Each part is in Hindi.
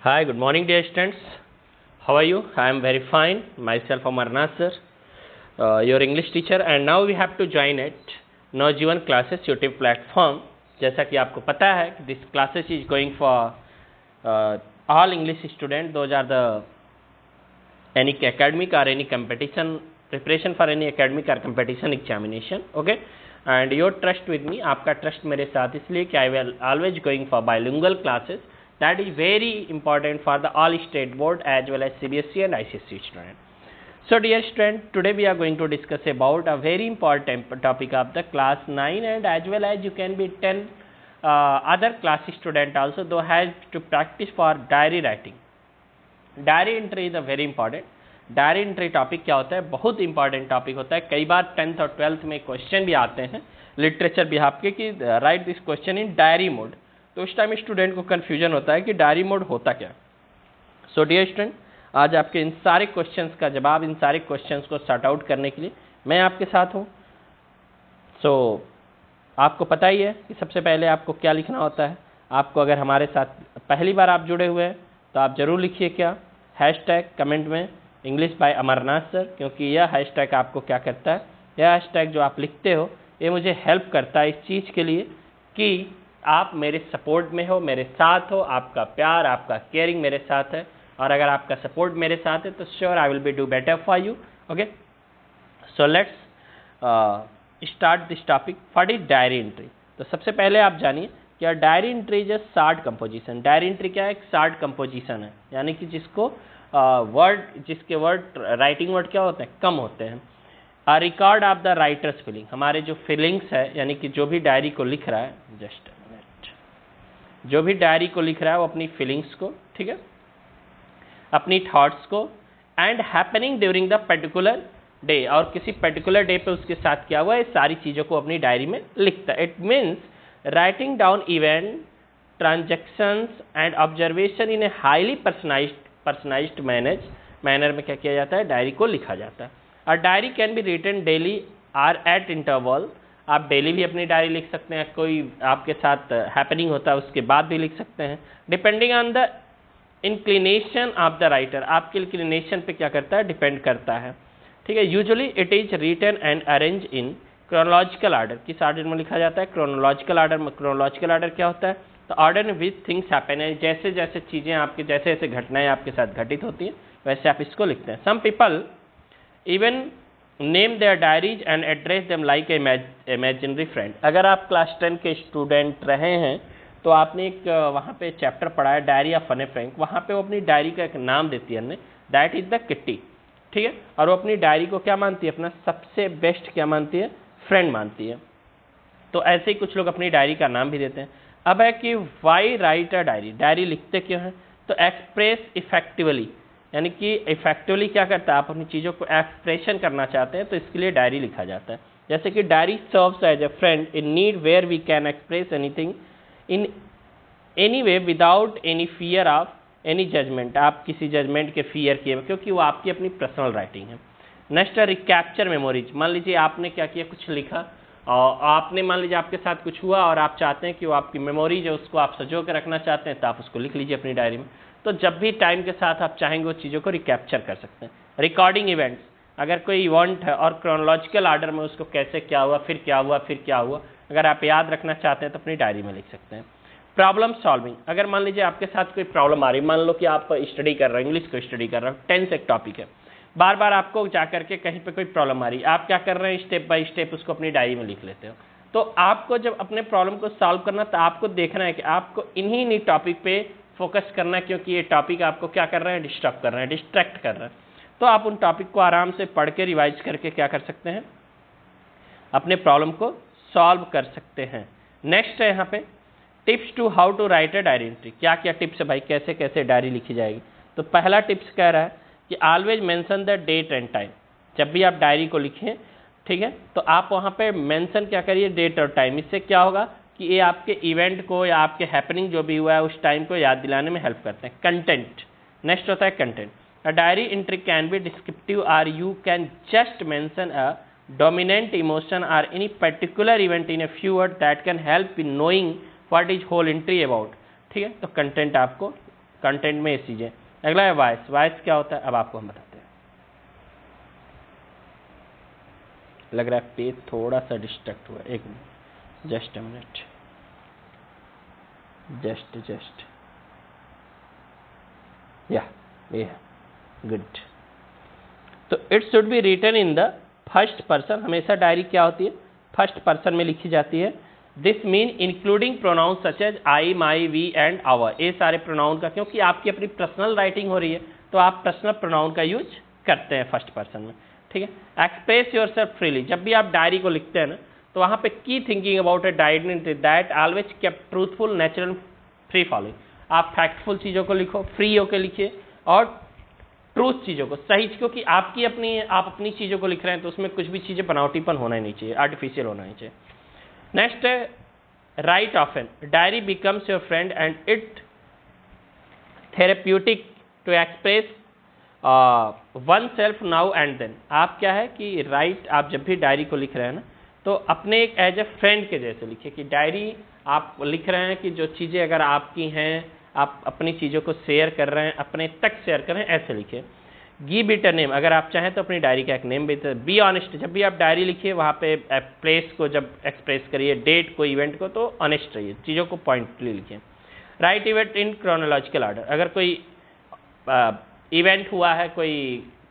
Hi, good morning, dear students. How are you? I am very fine. Myself, Amarnath sir, your English teacher, and now we have to join at Naujivan Classes YouTube platform. जैसा कि आपको पता है कि this classes is going for all English students. Those are the any academic or any competition preparation for any academic or competition examination. Okay, and your trust with me, आपका trust मेरे साथ इसलिए कि I will always going for bilingual classes. That is very important for the all state board as well as CBSE and ICSE student. So dear student, today we are going to discuss about a very important topic of the class 9 and as well as you can be 10 other class student also though has to practice for diary writing. Diary entry is a very important. Diary entry topic क्या होता है, बहुत इंपॉर्टेंट टॉपिक होता है. कई बार 10th और 12th में क्वेश्चन भी आते हैं लिटरेचर बिहाफ के कि right this question in diary mode. तो उस टाइम स्टूडेंट को कन्फ्यूजन होता है कि डायरी मोड होता क्या. सो डियर स्टूडेंट, आज आपके इन सारे क्वेश्चंस का जवाब, इन सारे क्वेश्चंस को सॉर्ट आउट करने के लिए मैं आपके साथ हूँ. सो आपको पता ही है कि सबसे पहले आपको क्या लिखना होता है. आपको अगर हमारे साथ पहली बार आप जुड़े हुए हैं तो आप ज़रूर लिखिए क्या, हैशटैग कमेंट में इंग्लिश बाय अमरनाथ सर, क्योंकि यह हैशटैग आपको क्या करता है, यह हैशटैग जो आप लिखते हो ये मुझे हेल्प करता है इस चीज़ के लिए कि आप मेरे सपोर्ट में हो, मेरे साथ हो. आपका प्यार, आपका केयरिंग मेरे साथ है और अगर आपका सपोर्ट मेरे साथ है तो sure I will be do better for you. Okay, so let's start this topic. What is diary entry. तो सबसे पहले आप जानिए कि diary entry is a short composition. Diary entry क्या है, एक शार्ट कंपोजिशन है, यानी कि जिसको जिसके वर्ड राइटिंग वर्ड क्या होते हैं, कम होते हैं. A record of the writers feeling, हमारे जो फीलिंग्स है, यानी कि जो भी डायरी को लिख रहा है, जस्ट जो भी डायरी को लिख रहा है वो अपनी फीलिंग्स को, ठीक है, अपनी थॉट्स को, and happening during the particular day, और किसी पर्टिकुलर डे पे उसके साथ क्या हुआ है, सारी चीज़ों को अपनी डायरी में लिखता है. It means writing down event, transactions and observation in a highly personalised manner में क्या किया जाता है, डायरी को लिखा जाता है. और diary can be written daily or at interval. आप डेली भी अपनी डायरी लिख सकते हैं, कोई आपके साथ हैपनिंग होता है उसके बाद भी लिख सकते हैं, depending on the inclination of the writer. आपके इंक्लिनेशन पे क्या करता है, डिपेंड करता है, ठीक है. Usually it is written and arrange in chronological order. किस ऑर्डर में लिखा जाता है, क्रोनोलॉजिकल ऑर्डर में. क्रोनोलॉजिकल ऑर्डर क्या होता है, तो ऑर्डर विद थिंग्स हैपन है, जैसे जैसे चीज़ें आपके, जैसे जैसे घटनाएं आपके साथ घटित होती हैं वैसे आप इसको लिखते हैं. Some people even name their diaries and address them like imaginary friend. अगर आप क्लास 10 के स्टूडेंट रहे हैं तो आपने एक वहाँ पे चैप्टर पढ़ा है डायरी ऑफ फनी फ्रैंक. वहाँ पे वो अपनी डायरी का एक नाम देती है, हमने दैट इज द किट्टी, ठीक है. और वो अपनी डायरी को क्या मानती है, अपना सबसे बेस्ट क्या मानती है, फ्रेंड मानती है. तो ऐसे ही कुछ लोग अपनी डायरी का नाम भी देते हैं. अब है कि why write a diary. Diary लिखते क्यों हैं, तो एक्सप्रेस इफेक्टिवली, यानी कि इफेक्टिवली क्या करता है, आप अपनी चीज़ों को एक्सप्रेशन करना चाहते हैं तो इसके लिए डायरी लिखा जाता है. जैसे कि diary serves as a friend in need where we can express anything in any way without any fear of any judgement. आप किसी जजमेंट के फियर किए, क्योंकि वो आपकी अपनी पर्सनल राइटिंग है. नेक्स्ट है रिकैप्चर मेमोरीज. मान लीजिए आपने क्या किया, कुछ लिखा और आपने, मान लीजिए आपके साथ कुछ हुआ और आप चाहते हैं कि वो आपकी मेमोरीज है उसको आप सजो के रखना चाहते हैं, तो आप उसको लिख लीजिए अपनी डायरी में. तो जब भी टाइम के साथ आप चाहेंगे वो चीज़ों को रिकैप्चर कर सकते हैं. रिकॉर्डिंग इवेंट्स, अगर कोई इवेंट है और क्रोनोलॉजिकल ऑर्डर में उसको कैसे क्या हुआ, फिर क्या हुआ, फिर क्या हुआ, अगर आप याद रखना चाहते हैं तो अपनी डायरी में लिख सकते हैं. प्रॉब्लम सॉल्विंग, अगर मान लीजिए आपके साथ कोई प्रॉब्लम आ रही है, मान लो कि आप स्टडी कर रहे हो, इंग्लिश को स्टडी कर रहे हो, 10 एक टॉपिक है, बार बार आपको जा करके कहीं पे कोई प्रॉब्लम आ रही है, आप क्या कर रहे हैं, स्टेप बाय स्टेप उसको अपनी डायरी में लिख लेते हो. तो आपको जब अपने प्रॉब्लम को सॉल्व करना तो आपको देखना है कि आपको इन्हीं टॉपिक पे फोकस करना है, क्योंकि ये टॉपिक आपको क्या कर रहे हैं, डिस्टर्ब कर रहे हैं, डिस्ट्रैक्ट कर रहे हैं. तो आप उन टॉपिक को आराम से पढ़ के रिवाइज करके क्या कर सकते हैं, अपने प्रॉब्लम को सॉल्व कर सकते हैं. नेक्स्ट है यहाँ पे tips to how to write a diary entry. क्या क्या टिप्स है भाई, कैसे कैसे डायरी लिखी जाएगी. तो पहला टिप्स कह रहा है कि always mention the date and time. जब भी आप डायरी को लिखें, ठीक है, तो आप वहाँ पे मेंशन क्या करिए, डेट और टाइम. इससे क्या होगा कि ये आपके इवेंट को या आपके हैपनिंग जो भी हुआ है उस टाइम को याद दिलाने में हेल्प करते हैं. कंटेंट, नेक्स्ट होता है content. A diary entry can be descriptive or you can just mention a dominant emotion or any particular event in a few word that can help in knowing what is whole entry about. ठीक है, तो कंटेंट आपको कंटेंट में ये चीज़ें। अगला है वॉइस। वॉइस क्या होता है अब आपको हम बताते हैं। लग रहा है पेज थोड़ा सा डिस्ट्रैक्ट हुआ, एक minute, just a minute, just या गुड। तो it should be written in the first person. हमेशा डायरी क्या होती है, फर्स्ट पर्सन में लिखी जाती है। This mean including pronoun such as I, my, we and our. ये सारे प्रोनाउन का, क्योंकि आपकी अपनी पर्सनल राइटिंग हो रही है तो आप पर्सनल प्रोनाउन का यूज करते हैं फर्स्ट पर्सन में, ठीक है। Express your self freely. जब भी आप डायरी को लिखते हैं ना तो वहाँ पे की thinking about a diary that always kept truthful, natural, free following. आप फैक्टफुल चीज़ों को लिखो, फ्री होकर लिखिए और ट्रूथ चीज़ों को, सही, क्योंकि आप अपनी चीज़ों को लिख रहे हैं तो उसमें कुछ भी चीज़ें बनावटीपन होना ही नहीं चाहिए, आर्टिफिशियल होना ही चाहिए। नेक्स्ट है write often. Diary becomes your friend and it therapeutic to express oneself now and then. आप क्या है कि राइट, आप जब भी डायरी को लिख रहे हैं ना तो अपने एक एज ए फ्रेंड के जैसे लिखिए, कि डायरी आप लिख रहे हैं कि जो चीज़ें अगर आपकी हैं, आप अपनी चीज़ों को शेयर कर रहे हैं, अपने तक शेयर कर रहे हैं, ऐसे लिखिए। Give it a name. अगर आप चाहें तो अपनी डायरी का एक नेम भी दे। Be honest. जब भी आप डायरी लिखिए वहाँ पे प्लेस को जब एक्सप्रेस करिए, डेट को, इवेंट को, तो ऑनेस्ट रहिए, चीज़ों को पॉइंटली लिखिए। Right event in chronological order. अगर कोई इवेंट हुआ है कोई,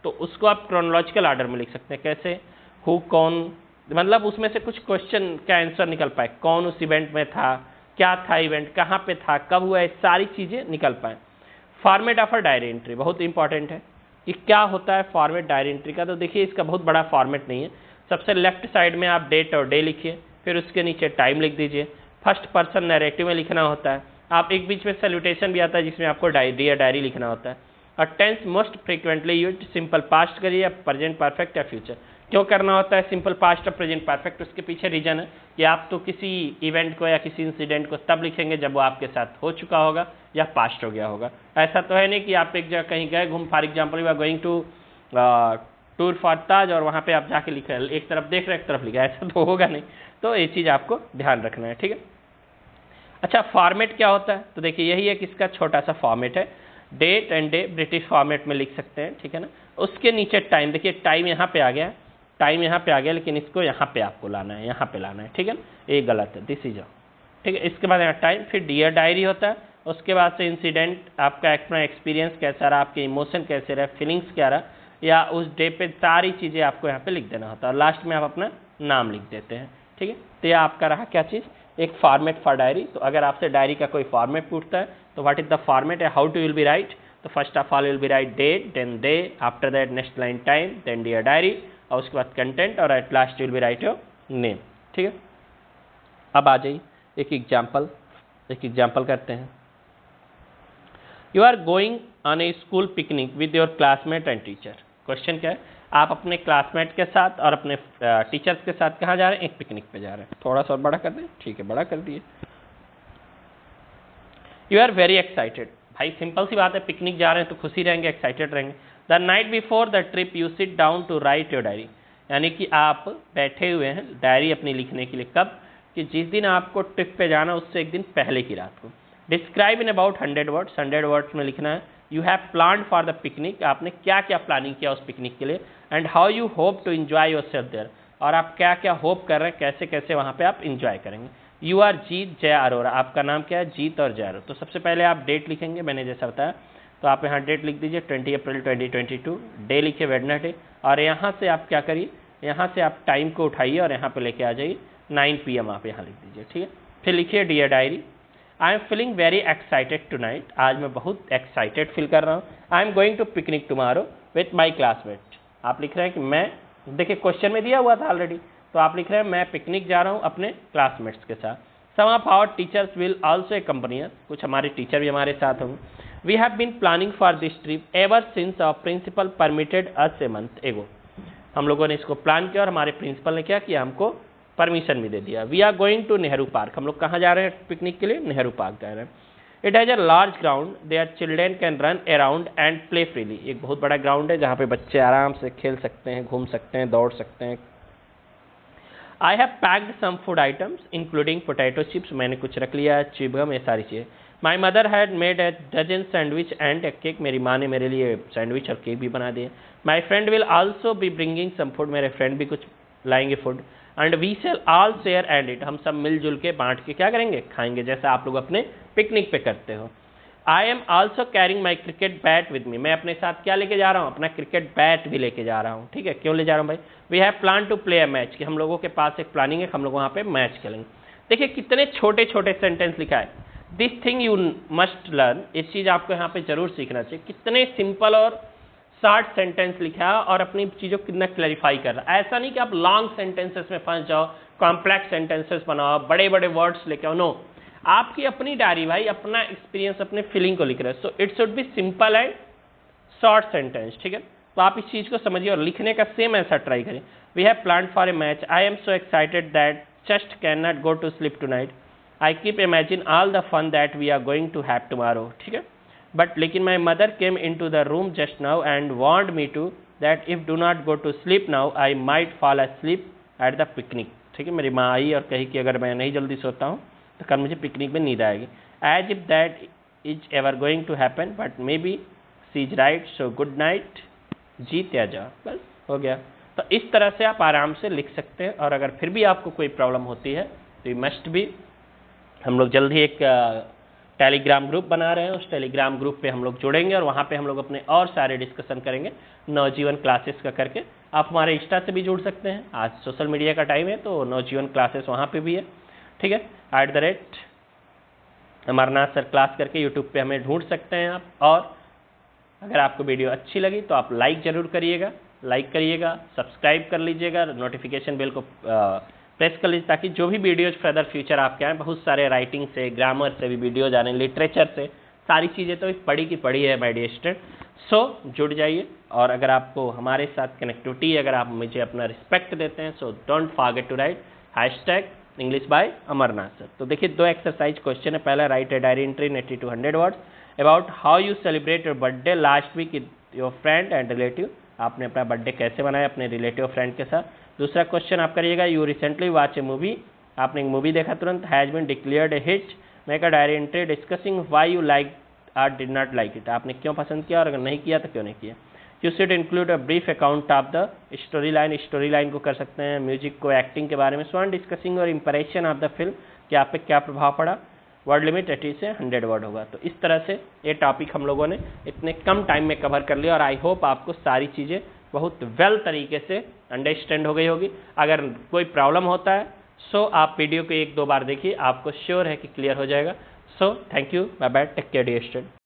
तो उसको आप क्रोनोलॉजिकल ऑर्डर में लिख सकते हैं। कैसे, हु, कौन, मतलब उसमें से कुछ क्वेश्चन का आंसर निकल पाए, कौन उस इवेंट में था, क्या था इवेंट, कहाँ पे था, कब हुआ, है सारी चीज़ें निकल पाए। Format of a diary entry बहुत इंपॉर्टेंट है कि क्या होता है फॉर्मेट डायरी एंट्री का। तो देखिए इसका बहुत बड़ा फॉर्मेट नहीं है। सबसे लेफ्ट साइड में आप डेट और डे लिखिए, फिर उसके नीचे टाइम लिख दीजिए। फर्स्ट पर्सन नैरेटिव में लिखना होता है। आप एक बीच में सैल्यूटेशन भी आता है जिसमें आपको डायरी लिखना होता है। और tense most frequently used, simple past करिए या प्रेजेंट परफेक्ट या फ्यूचर। क्यों करना होता है सिंपल पास्ट और प्रेजेंट परफेक्ट, उसके पीछे रीजन है कि आप तो किसी इवेंट को या किसी इंसिडेंट को तब लिखेंगे जब वो आपके साथ हो चुका होगा या पास्ट हो गया होगा। ऐसा तो है नहीं कि आप एक जगह कहीं गए घूम, for example you are going to tour for Taj और वहाँ पे आप जाके लिख रहे हैं, एक तरफ देख रहे हैं एक तरफ लिखा है, ऐसा तो होगा नहीं। तो ये चीज़ आपको ध्यान रखना है, ठीक है। अच्छा, फॉर्मेट क्या होता है, तो देखिए यही एक इसका छोटा सा फॉर्मेट है। Date and day British format में लिख सकते हैं, ठीक है ना। उसके नीचे टाइम, देखिए टाइम यहाँ पे आ गया, टाइम यहाँ पे आ गया, लेकिन इसको यहाँ पे आपको लाना है, यहाँ पे लाना है, ठीक है ना। ये गलत है, दिस इज, ठीक है। इसके बाद यहाँ टाइम, फिर डियर डायरी होता है। उसके बाद से इंसिडेंट, आपका अपना एक्सपीरियंस कैसा रहा, आपके इमोशन कैसे रहे, फीलिंग्स क्या रहा, या उस डे पे सारी चीज़ें आपको यहाँ पे लिख देना होता है। और लास्ट में आप अपना नाम लिख देते हैं, ठीक है। तो यह आपका रहा क्या चीज़, एक फॉर्मेट फॉर डायरी। तो अगर आपसे डायरी का कोई फॉर्मेट पूछता है तो व्हाट इज द फॉर्मेट है, how to will be write, तो first of all will be write date, then day, after that next line time, then dear diary, और उसके बाद कंटेंट, और at last will be write your name, ठीक है। अब आ जाइए एक एग्जाम्पल करते हैं। You are going on a school picnic with your classmate and teacher. Question क्या है, आप अपने क्लासमेट के साथ और अपने टीचर्स के साथ कहाँ जा रहे हैं, एक पिकनिक पे जा रहे हैं। थोड़ा सा बड़ा कर दें, ठीक है, बड़ा कर दिए। You are very excited. भाई सिंपल सी बात है, पिकनिक जा रहे हैं तो खुशी रहेंगे, एक्साइटेड रहेंगे। The night before the trip you sit down to write your diary. यानी कि आप बैठे हुए हैं डायरी अपनी लिखने के लिए, कब, कि जिस दिन आपको ट्रिप पे जाना उससे एक दिन पहले की रात को। Describe in about 100 words, 100 words में लिखना है। You have planned for the picnic, आपने क्या क्या प्लानिंग किया उस पिकनिक के लिए। And how you hope to enjoy yourself there, और आप क्या क्या होप कर रहे हैं, कैसे कैसे वहाँ पे आप इंजॉय करेंगे। यू आर जीत जय अरोरा, आपका नाम क्या है, जीत और जय अरोरा। तो सबसे पहले आप डेट लिखेंगे, मैंने जैसा बताया, तो आप यहाँ डेट लिख दीजिए 20 अप्रैल 2022, डे लिखिए वेडनेसडे, और यहाँ से आप क्या करिए, यहाँ से आप टाइम को उठाइए और यहाँ पे लेके आ जाइए 9 PM आप यहाँ लिख दीजिए, ठीक है। फिर लिखिए dear diary, I am feeling very excited tonight, आज मैं बहुत एक्साइटेड फील कर रहा हूँ। I am going to picnic tomorrow with my classmate. आप लिख रहे हैं कि मैं, देखिए क्वेश्चन में दिया हुआ था ऑलरेडी, तो आप लिख रहे हैं मैं पिकनिक जा रहा हूँ अपने क्लासमेट्स के साथ। Some of our teachers will also accompany us, कुछ हमारे टीचर भी हमारे साथ होंगे। We have been planning for this trip ever since our principal permitted us a month ago. हम लोगों ने इसको प्लान किया और हमारे प्रिंसिपल ने क्या किया, हमको परमिशन भी दे दिया। We are going to Nehru Park, हम लोग कहाँ जा रहे हैं पिकनिक के लिए, नेहरू पार्क जा रहे हैं। It has a large ground, their children can run around and play freely, एक बहुत बड़ा ग्राउंड है जहाँ पे बच्चे आराम से खेल सकते हैं, घूम सकते हैं, दौड़ सकते हैं। I have packed some food items including potato chips, मैंने कुछ रख लिया है, चिबगम, ये सारी चीज़ें। My mother had made a dozen sandwich and a cake, मेरी माँ ने मेरे लिए सैंडविच और केक भी बना दिए। My friend will also be bringing some food, मेरे फ्रेंड भी कुछ लाएंगे food. And we shall all share and eat, हम सब मिलजुल के बांट के क्या करेंगे, खाएंगे, जैसा आप लोग अपने पिकनिक पे करते हो। I am also carrying my cricket bat with me, मैं अपने साथ क्या लेके जा रहा हूँ, अपना क्रिकेट बैट भी लेके जा रहा हूँ। ठीक है, क्यों ले जा रहा हूँ भाई, we have plan to play a match, कि हम लोगों के पास एक प्लानिंग है, हम लोग वहाँ पे मैच खेलेंगे। देखिए कितने छोटे छोटे सेंटेंस लिखा है, this thing you must learn, इस चीज़ आपको यहाँ पे जरूर सीखना चाहिए। कितने सिंपल और शॉर्ट सेंटेंस लिखा है और अपनी चीज़ों को कितना क्लैरिफाई कर रहा है। ऐसा नहीं कि आप लॉन्ग सेंटेंसेस में फंस जाओ, कॉम्प्लेक्स सेंटेंसेस बनाओ, बड़े बड़े वर्ड्स लेके आओ, नो, आपकी अपनी डायरी भाई, अपना एक्सपीरियंस, अपने फीलिंग को लिख रहे हैं। So it should B simple and short sentence. ठीक है, तो आप इस चीज़ को समझिए और लिखने का सेम ऐसा ट्राई करें। We have plan for a match, I am so excited that just can not go to sleep tonight, I keep imagine all the fun that we are going to have tomorrow. ठीक है, बट लेकिन my mother came into the room just now and warned me to that if do not go to sleep now I might fall asleep at the picnic. ठीक है, मेरी माँ आई और कही कि अगर मैं नहीं जल्दी सोता हूँ तो कल मुझे पिकनिक में नींद आएगी। As if that is ever going to happen but maybe she is right, so good night, जी त्याजा। बस हो गया। तो इस तरह से आप आराम से लिख सकते हैं। और अगर फिर भी आपको कोई प्रॉब्लम होती है तो यू मस्ट बी, हम लोग जल्द ही एक टेलीग्राम ग्रुप बना रहे हैं, उस टेलीग्राम ग्रुप पे हम लोग जुड़ेंगे और वहाँ पे हम लोग अपने और सारे डिस्कशन करेंगे नवजीवन क्लासेस का करके। आप हमारे इंस्टा से भी जुड़ सकते हैं, आज सोशल मीडिया का टाइम है तो नवजीवन क्लासेस वहाँ पे भी है। ठीक है, @ अमरनाथ सर क्लास करके यूट्यूब पे हमें ढूंढ सकते हैं आप। और अगर आपको वीडियो अच्छी लगी तो आप लाइक ज़रूर करिएगा, सब्सक्राइब कर लीजिएगा, नोटिफिकेशन बेल को प्रेस कर लीजिए, ताकि जो भी वीडियोज फर्दर फ्यूचर आपके आए, बहुत सारे राइटिंग से, ग्रामर से भी वीडियोज आने, लिटरेचर से, सारी चीज़ें तो पढ़ी की पढ़ी है माय डियर स्टूडेंट। सो जुड़ जाइए। और अगर आपको हमारे साथ कनेक्टिविटी, अगर आप मुझे अपना रिस्पेक्ट देते हैं, so don't forget to write #English by Amarnath sir. तो देखिए 2 एक्सरसाइज क्वेश्चन है। पहला, write a diary entry in 80 to 100 words about how you celebrate your birthday last week with your friend and relative, आपने अपना बर्थडे कैसे मनाया अपने रिलेटिव फ्रेंड के साथ। दूसरा क्वेश्चन आप करिएगा, you recently watch a movie, आपने एक मूवी देखा तुरंत, has been declared a hit, make a diary entry discussing why you like और डिड नॉट लाइक इट, आपने क्यों पसंद किया और अगर नहीं किया तो क्यों नहीं किया। You should include a brief account of the story line को कर सकते हैं, म्यूजिक को, एक्टिंग के बारे में, स्वान डिस्कसिंग और इंप्रेशन ऑफ द फिल्म, कि आप पे क्या प्रभाव पड़ा। वर्ड लिमिट 80 से 100 वर्ड होगा। तो इस तरह से ये टॉपिक हम लोगों ने इतने कम टाइम में कवर कर लिया और आई होप आपको सारी चीज़ें बहुत वेल तरीके से अंडरस्टैंड हो गई होगी। अगर कोई प्रॉब्लम होता है सो आप वीडियो को 1-2 बार देखिए, आपको श्योर है कि क्लियर हो जाएगा। So thank you, bye bye, take care dear student.